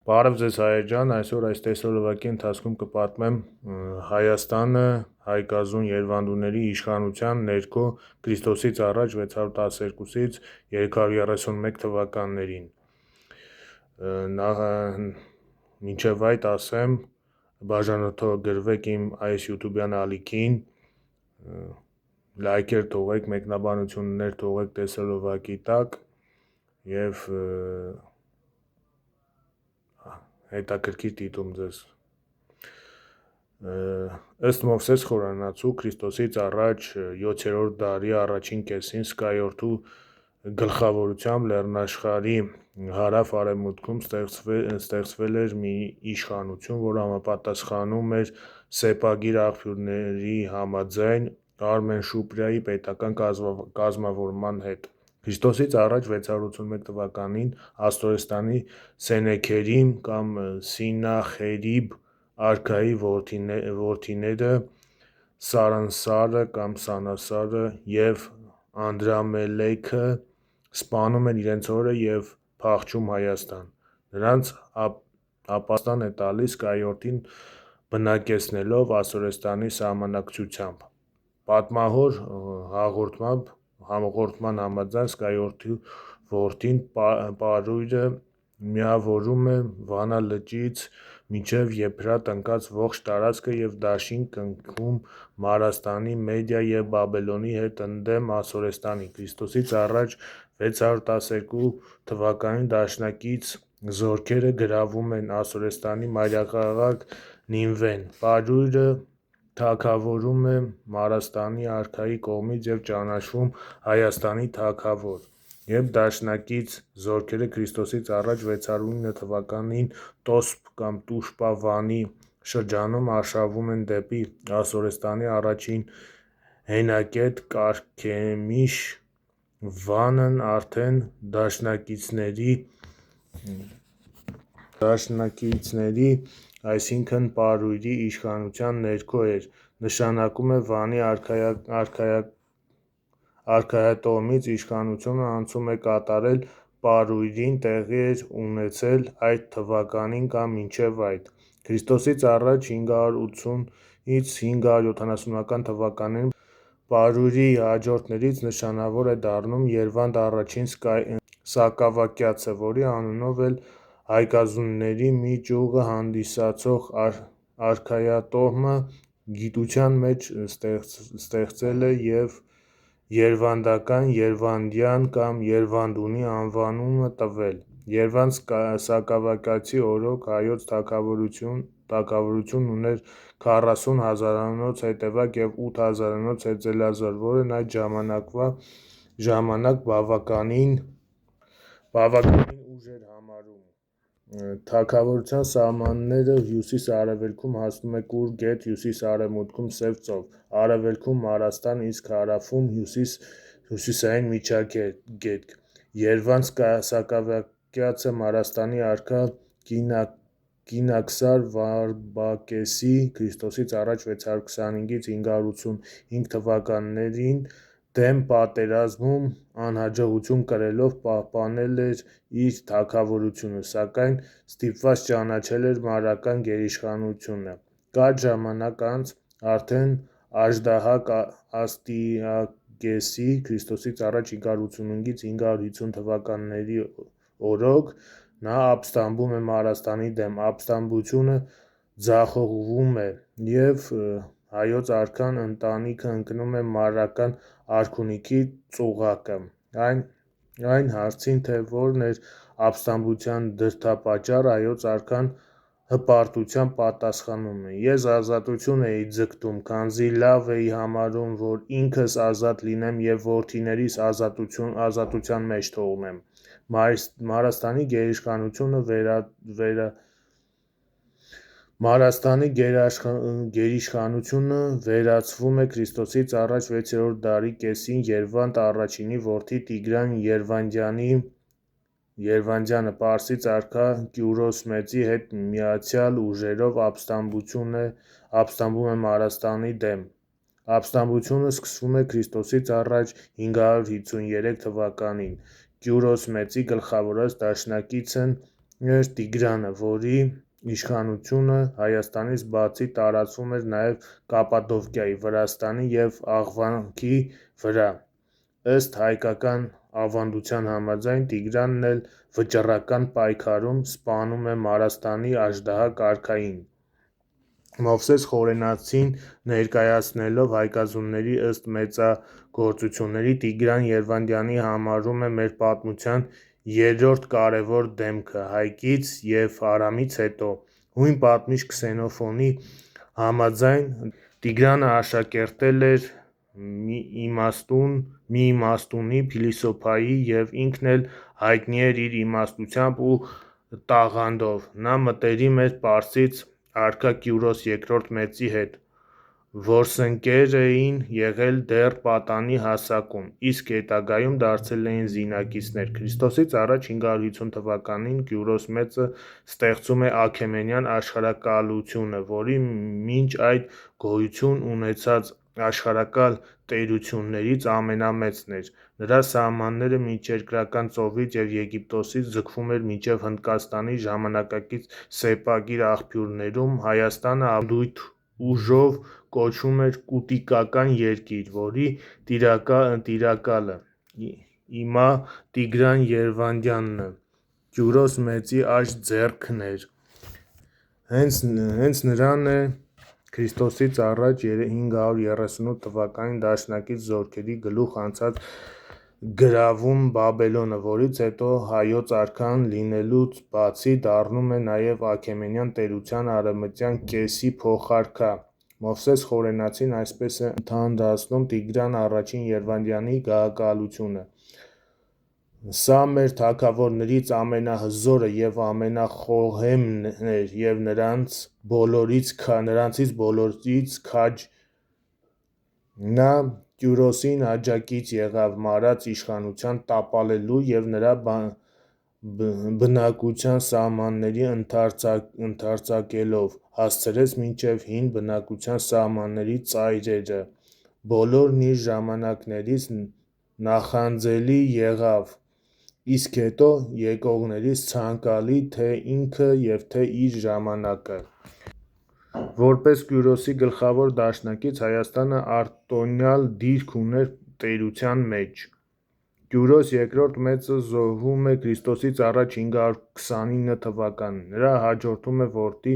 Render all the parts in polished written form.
Բարև ձեզ հայեր ջան, այսօր այս տեսօրովակի ընթացքում կպատմեմ Հայաստանը հայկազուն երվանդուների իշխանության ներքո Քրիստոսից առաջ 612-ից 331 թվականներին։ Մինչև այդ ասեմ, բաժանորդագրվեք իմ այս YouTube-յան ալիքին, լայքեր թողեք, մեկնաբանություններ թողեք տեսօրովակի տակ եւ հետաքրքիր դիտում ձեզ։ Ըստ Մովսես խորանացու Քրիստոսից առաջ 7-րդ դարի առաջին կեսին Սկայորդու գլխավորությամբ լեռնաշխարհի հարավ-արևմուտքում ստեղծվել էր մի իշխանություն, որը համապատասխանում էր սեպագիր աղբյուրների համաձայն Արմեն-Շուպրիայի պետական կազմավորման հետ։ Քրիստոսից առաջ 681 թվականին Աստորեստանի Սենեքերիմ կամ Սինախերիբ արքայի որդիները Սարնսարը կամ Սանասարը և Անդրամելեքը սպանում են իրենց հորը և փախչում Հայաստան։ Նրանց ապաստան է տալիս Սկայորդին բնակեցնելով Աստորեստանի սահմանակցությամբ։ Պատմահոր հաղորդման համաձայն Սկայորդի որդին պարույրը միավորում է Վանա լճից մինչև Եփրատ ընկած ողջ տարածքը և դաշին կնքում Մարաստանի, Մեդիա և Բաբելոնի հետ ընդդեմ Աստորեստանի։ Քրիստոսից առաջ 612 թվականին դաշնակից զորքերը գրավում են Աստորեստանի մայրաքաղաք Նինվեն։ Պարույրը թագավորվում է Մարաստանի արքայի կողմից և ճանաչվում Հայաստանի թագավոր, երբ դաշնակից զորքերը Քրիստոսից առաջ 609 թվականին Տոսպ կամ Տուշպա-Վանի շրջանում արշավում են դեպի Աստորեստանի առաջին հենակետ Կարքեմիշ, Վանն արդեն դաշնակիցների, այսինքն պարույրի իշխանության ներքո էր, նշանակում է Վանի արքայատոհմից իշխանությունը անցում է կատարել պարույրին տեղի էր ունեցել այդ թվականին կամ մինչև այդ։ Քրիստոսից առաջ 580-ից 570-ական թվականներին պարույրի հաջորդներից նշանավոր է դառնում Երվանդ առաջին Սակավակյացը, որի անունով էլ հայկազունների մի ճյուղը հանդիսացող արքայատոհմը գիտության մեջ ստեղծել է և երվանդական, երվանդյան կամ երվանդունի անվանում տվել։ Երվանդ Սակավակյացի օրոք հայոց թագավորությունն ուներ 40 հազարանոց հետևակ և 8 հազարանոց հետզելազոր, որն այդ ժամանակ բավականին ուժ էր համարում։ Թագավորության սահմանները հյուսիս-արևելքում հասնում է Կուր գետ, հյուսիս-արևմուտքում Սև ծով, արևելքում Մարաստան, իսկ հարավում հյուսիսային միջագետք։ Երվանդ Սակավակյացը Մարաստանի արքա Կինաքսար Վարբակեսի Քրիստոսից առաջ 625-ից 585 թվականներին դեմ պատերազմում անհաջողություն կրելով պահպանել էր իր թագավորությունը, սակայն ստիպված ճանաչել էր մարական գերիշխանությունը։ Կարճ ժամանակ անց, արդեն Աժդահակ Աստիագեսի Քրիստոսից առաջ 585-ից 550 թվականների օրոք նա ապստամբում է Մարաստանի դեմ։ Ապստամբությունը ձախողվում է, և հայոց արքան ընտանիքը ընկնում է մարական արքունիքի ծուղակը։ Այն հարցին, թե որն էր ապստամբության դրդապատճառը, հայոց արքան հպարտությամբ պատասխանում է. «Ես ազատություն էի ձգտում, քանզի լավ էի համարում, որ ինքս ազատ լինեմ և որդիներիս ազատության մեջ թողնեմ»։ Մարաստանի գերիշխանությունը վերացվում է Քրիստոսից առաջ 6-րդ դարի կեսին Երվանդ առաջինի որդի Տիգրան Երվանդյանը պարսից արքա Կյուրոս Մեծի հետ միացյալ ուժերով ապստամբում է Մարաստանի դեմ։ Ապստամբությունը սկսվում է Քրիստոսից առաջ 553 թվականին։ Կյուրոս Մեծի գլխավորած դաշնակիցն էր Տիգրանը, որի իշխանությունը Հայաստանից բացի տարածվում էր նաև Կապադոկիայի, Վրաստանի և Աղվանքի վրա։ Ըստ հայկական ավանդության համաձայն Տիգրանն էլ վճռական պայքարում սպանում է Մարաստանի Աժդահա կարգային։ Մովսես Խորենացին ներկայացնելով հայկազնուների ըստ մեծագործությունների Տիգրան Երվանդյանի համարում է մեր պատմության երրորդ կարևոր դեմքը հայկից և Արամից հետո։ Հույն պատմիչ Քսենոֆոնտի համաձայն Տիգրանը աշակերտել էր մի իմաստունի փիլիսոփայի և ինքն էլ հայտնի էր իր իմաստությամբ ու տաղանդով։ Նա մտերիմ էր պարսից արքա Կյուրոս II Մեծի հետ, որսընկեր էին եղել դեռ պատանի հասակում, իսկ հետագայում դարձել էին զինակիցներ։ Ք.ա. 550 թվականին Կյուրոս Մեծը ստեղծում է Աքեմենյան աշխարհակալությունը, որը մինչ այդ գոյություն ունեցած աշխարհակալ տերություններից ամենամեծն էր։ Նրա սահմանները միջերկրական ծովից և Եգիպտոսից ձգվում էր մինչև Հնդկաստանի ժամանակակից Սեպագիր աղբյուրներում։ Հայաստանը ավանդույթ ուժով կոչվում էր Կուտիկական երկիր, որի տիրակալը իմա Տիգրան Երվանդյանն Կյուրոս Մեծի աջ ձեռքն էր։ Հենց նրան է Ք.ա. 538 թվականին դաշնակից զորքերի գլուխ անցած գրավում Բաբելոնը, որից հետո հայոց արքան լինելուց բացի դառնում է նաև Աքեմենյան տերության արևմտյան կեսի փոխարքա։ Մովսես Խորենացին այսպես է ընդհանրացնում Տիգրան I Երվանդյանի գահակալությունը. «Սա մեր թագավորներից ամենահզորը և ամենախոհեմն էր և նրանցից բոլորից քաջ. Նա Կյուրոսին աջակից եղավ մարած իշխանության տապալելու և նրա բնակության սահմանների ընդարձակելով հասցրեց մինչև հին բնակության սահմանների ծայրերը։ Բոլորն իր ժամանակներից նախանձելի եղավ, իսկ հետո եկողներից ցանկալի թե ինքը և թե իր ժամանակը։ Որպես Կյուրոսի գլխավոր դաշնակից Հայաստանը արտոնյալ դիրք ուներ տերության մեջ։ Կյուրոս II Մեծը զոհվում է Ք.ա. 529 թվականին։ Նրան հաջորդում է որդի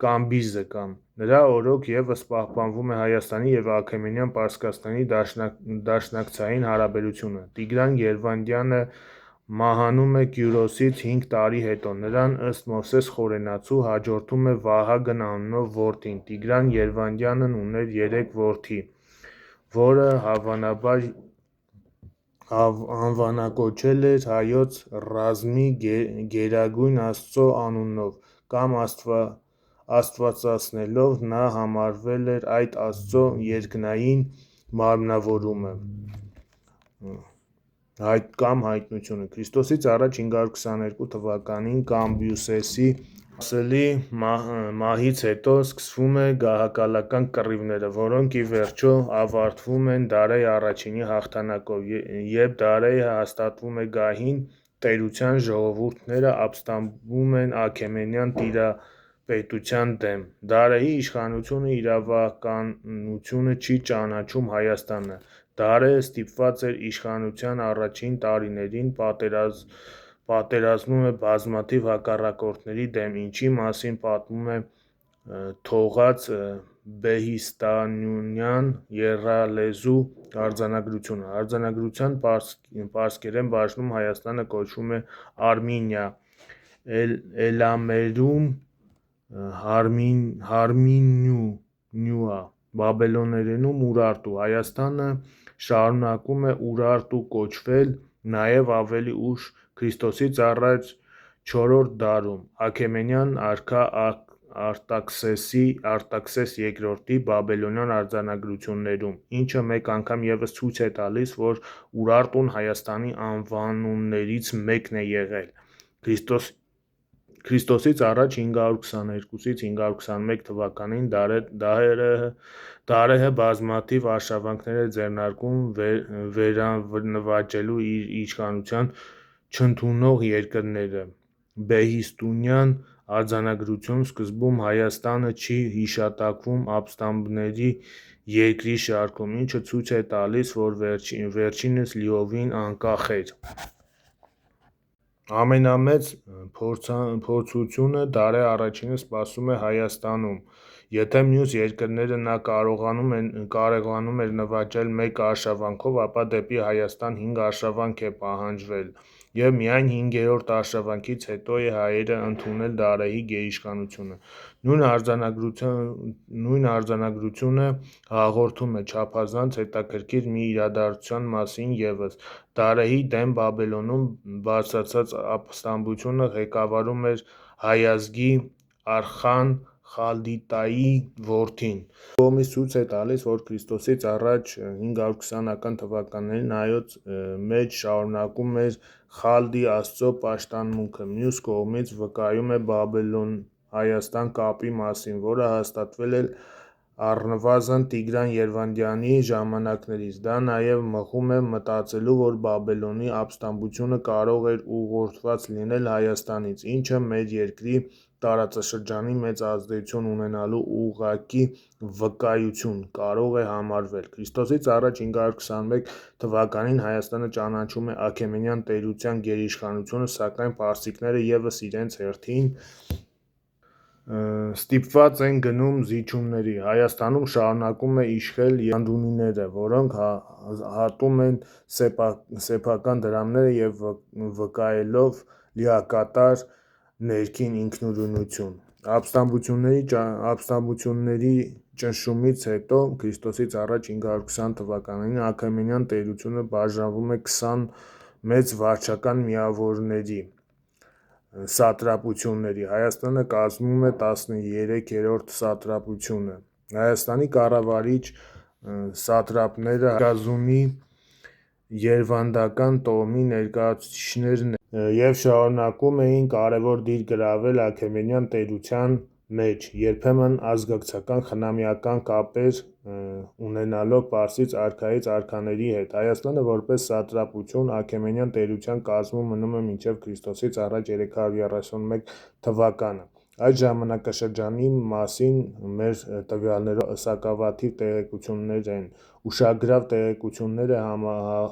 Կամբիզը։ Նրա օրոք ևս պահպանվում է Հայաստանի և Աքեմենյան Պարսկաստանի դաշնակցային հարաբերությունը։ Տիգրան Երվանդյանը մահանում է Կյուրոսից 5 տարի հետո։ Նրան ըստ Մովսես Խորենացու հաջորդում է Վահագն անունով որդին։ Տիգրան Երվանդյանն ուներ 3 որդի, որը հավանաբար անվանակոչել էր հայոց ռազմի Գերագույն Աստծո անունով կամ աստվածացնելով նա համարվել էր այդ Աստծո երկնային մարմնավորումը կամ հայտնությունը։ Ք.ա. 522 թվականին Կամբիուսի սպասելի մահից հետո սկսվում են գահակալական կռիվները, որոնք ի վերջո ավարտվում են Դարեհ I-ի հաղթանակով, երբ Դարեհը հաստատվում է գահին տերության ժողովուրդները ապստամբում են Աքեմենյան տիրապետության դեմ։ Դարեհի իշխանությունը իրավականությունը չի ճանաչում Հայաստանը։ Դարեհը ստիպված էր իշխանության առաջին տարիներին պատերազմում է բազմաթիվ հակառակորդների դեմ, ինչի մասին պատմում է թողած Բեհիստանյան եռալեզու արձանագրությունը։ Արձանագրության պարսկերեն բաժնում Հայաստանը կոչվում է Արմինիա, Էլամերում Հարմինիա, բաբելոներենում Ուրարտու։ Հայաստանը շարունակում է Ուրարտու կոչվել նաև ավելի ուշ Ք.ա. 4-րդ դարում Աքեմենյան արքա Արտաքսես II-ի բաբելոնյան արձանագրություններում, ինչը մեկ անգամ ևս ցույց է տալիս, որ Ուրարտուն Հայաստանի անվանումներից մեկն է եղել։ Ք.ա. 522-521 թվականներին Դարեհը բազմաթիվ արշավանքներ է ձեռնարկում վերանվաճելու իր իշխանության չընդունող երկրները։ Բեհիստունյան արձանագրություն սկզբում Հայաստանը չի հիշատակվում ապստամբների երկրի շարքում, ինչը ցույց է տալիս, որ վերջինս լիովին անկախ էր։ Ամենամեծ փորձությունը Դարեհ Առաջինը սպասում է Հայաստանում։ Եթե մյուս երկրները նա կարողանում էր նվաճել մեկ արշավանքով, ապա դեպի Հայաստան 5 արշավանք է պահանջվել, և միայն 5-րդ արշավանքից հետո է հայերը ընդունել Դարեհի գերիշխանությունը։ Նույն արձանագրությունը հաղորդում է չափազանց հետաքրքիր մի իրադարձության մասին ևս։ Դարեհի դեմ Բաբելոնում բարձրացած ապստամբությունը ղեկավարում էր հայազգի Արխան Խալդիայի որդին։ Մյուս կողմից ցույց է տալիս, որ Ք.ա. 520-ական թվականներին հայոց մեջ շարունակվում էր Խալդի աստծո պաշտամունքը։ Մյուս կողմից վկայում է Բաբելոն-Հայաստան կապի մասին, որը հաստատվել էր առնվազն Տիգրան Երվանդյանի ժամանակներից։ Դա նաև մղում է մտածելու, որ Բաբելոնի ապստամբությունը կարող էր ուղղորդված լինել Հայաստանից, ինչը մեր երկրի տարածաշրջանի մեծ ազդեցություն ունենալու ուղղակի վկայություն կարող է համարվել։ Ք.ա. 521 թվականին Հայաստանը ճանաչում է Աքեմենյան տերության գերիշխանությունը, սակայն պարսիկները ևս իրենց հերթին ստիպված են գնում զիջումների։ Հայաստանում շարունակում են իշխել երևանդունիները, որոնք հատում են սեփական դրամները և վկայելով լիակատար ներքին ինքնուրույնություն։ Ապստամբությունների ճնշումից հետո Ք.ա. 520 թվականին Աքեմենյան տերությունը բաժանվում է 20 մեծ վարչական միավորների սատրապությունների։ Հայաստանը կազմում է 13-րդ սատրապությունը։ Հայաստանի կառավարիչ սատրապները Հայկազնի երվանդական տոհմի ներկայացուցիչներն են և շարունակում էին կարևոր դիր գրավել Աքեմենյան տերության մեջ, երբեմն ազգակցական խնամյական կապեր ունենալով պարսից արքայի հետ։ Հայաստանը որպես սատրապություն Աքեմենյան տերության կազմում մնում է մինչև Ք.ա. 331 թվականը։ Այդ ժամանակաշրջանի մասին մեր տվյալներում սակավաթիվ տեղեկություններ են։ Ուշագրավ տեղեկություններ է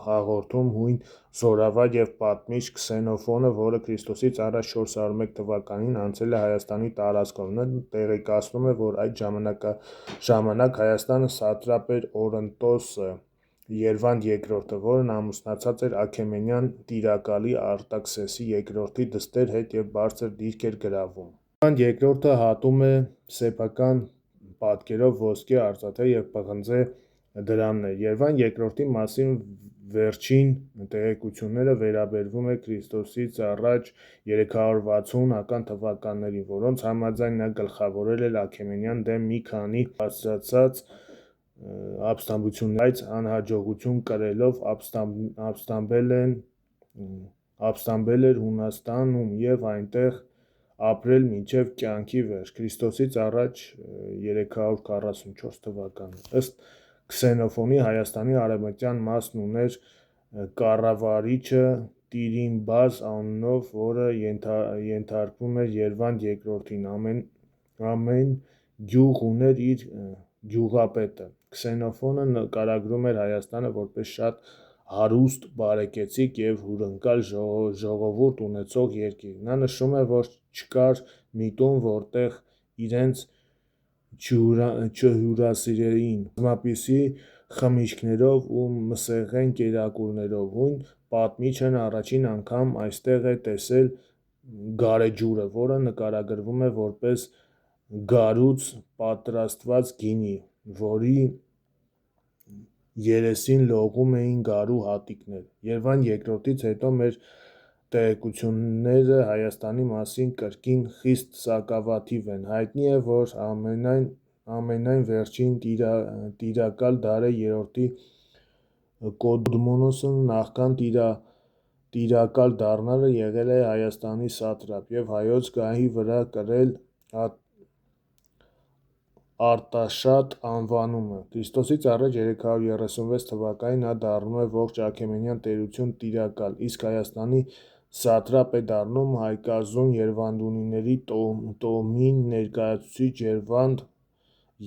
հաղորդում հույն զորավար և պատմիչ Քսենոֆոնը, որը Ք.ա. 401 թվականին անցել է Հայաստանի տարածքով։ Նա տեղեկացնում է, որ այդ ժամանակ Հայաստանի սատրապ էր Օրընտոսը Երվանդ II, որն ամուսնացած էր Աքեմենյան տիրակալի Արտաքսեսի II դստեր հետ և բարձր դիրք էր գրավում։ Երվանդ II հատում է սեփական պատկերով ոսկե, արծաթե և պղնձե դրամներ։ Երվանդ II մասին վերջին տեղեկությունները վերաբերում են Ք.ա. 360 թվականներին, որոնց համաձայն նա գլխավորել էր Աքեմենյան դեմ մի քանի բարձրացած ապստամբություններ, բայց անհաջողություն կրելով ապստամբել էր Հունաստանում և այնտեղ ապրել մինչև կյանքի վերջ՝ Ք.ա. 344 թվականին։ Ըստ Քսենոֆոնի, Հայաստանի արևմտյան մասն ուներ կառավարիչը Տիրիմբազ անունով, որը ենթարկվում էր Երվանդ II-ին։ Ամեն գյուղ ուներ իր գյուղապետը։ Քսենոֆոնը նկարագրում էր Հայաստանը որպես շատ հարուստ, բարեկեցիկ և հյուրընկալ ժողովուրդ ունեցող երկիր։ Նա նշում է, որ չկար մի տուն, որտեղ իրենց չհյուրասիրեին բազմապիսի խմիչքներով ու մսեղեն կերակուրներով։ Հույն պատմիչն առաջին անգամ այստեղ է տեսել գարեջուրը, որը նկարագրվում է որպես գարուց պատրաստված գինի, որի երեսին լողում էին գարու հատիկներ։ Երվանդ II-ից հետո մեր տեղեկությունները Հայաստանի մասին կրկին խիստ սակավաթիվ են։ Հայտնի է, որ ամենայն վերջին տիրակալ Դարեհ III Կոդմոնոսը նախքան տիրակալ դառնալը եղել է Հայաստանի սատրապ և հայոց գահի վրա կրել Արտաշատ անվանումը։ Ք.ա. 336 թվականին նա դառնում է ողջ Աքեմենյան տերության տիրակալ, իսկ Հայաստանի սատրապ է դառնում Հայկազուն Երվանդունիների տոհմի ներկայացուցիչ Երվանդ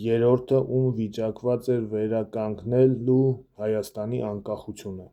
III, ում վիճակված էր վերականգնելու Հայաստանի անկախությունը։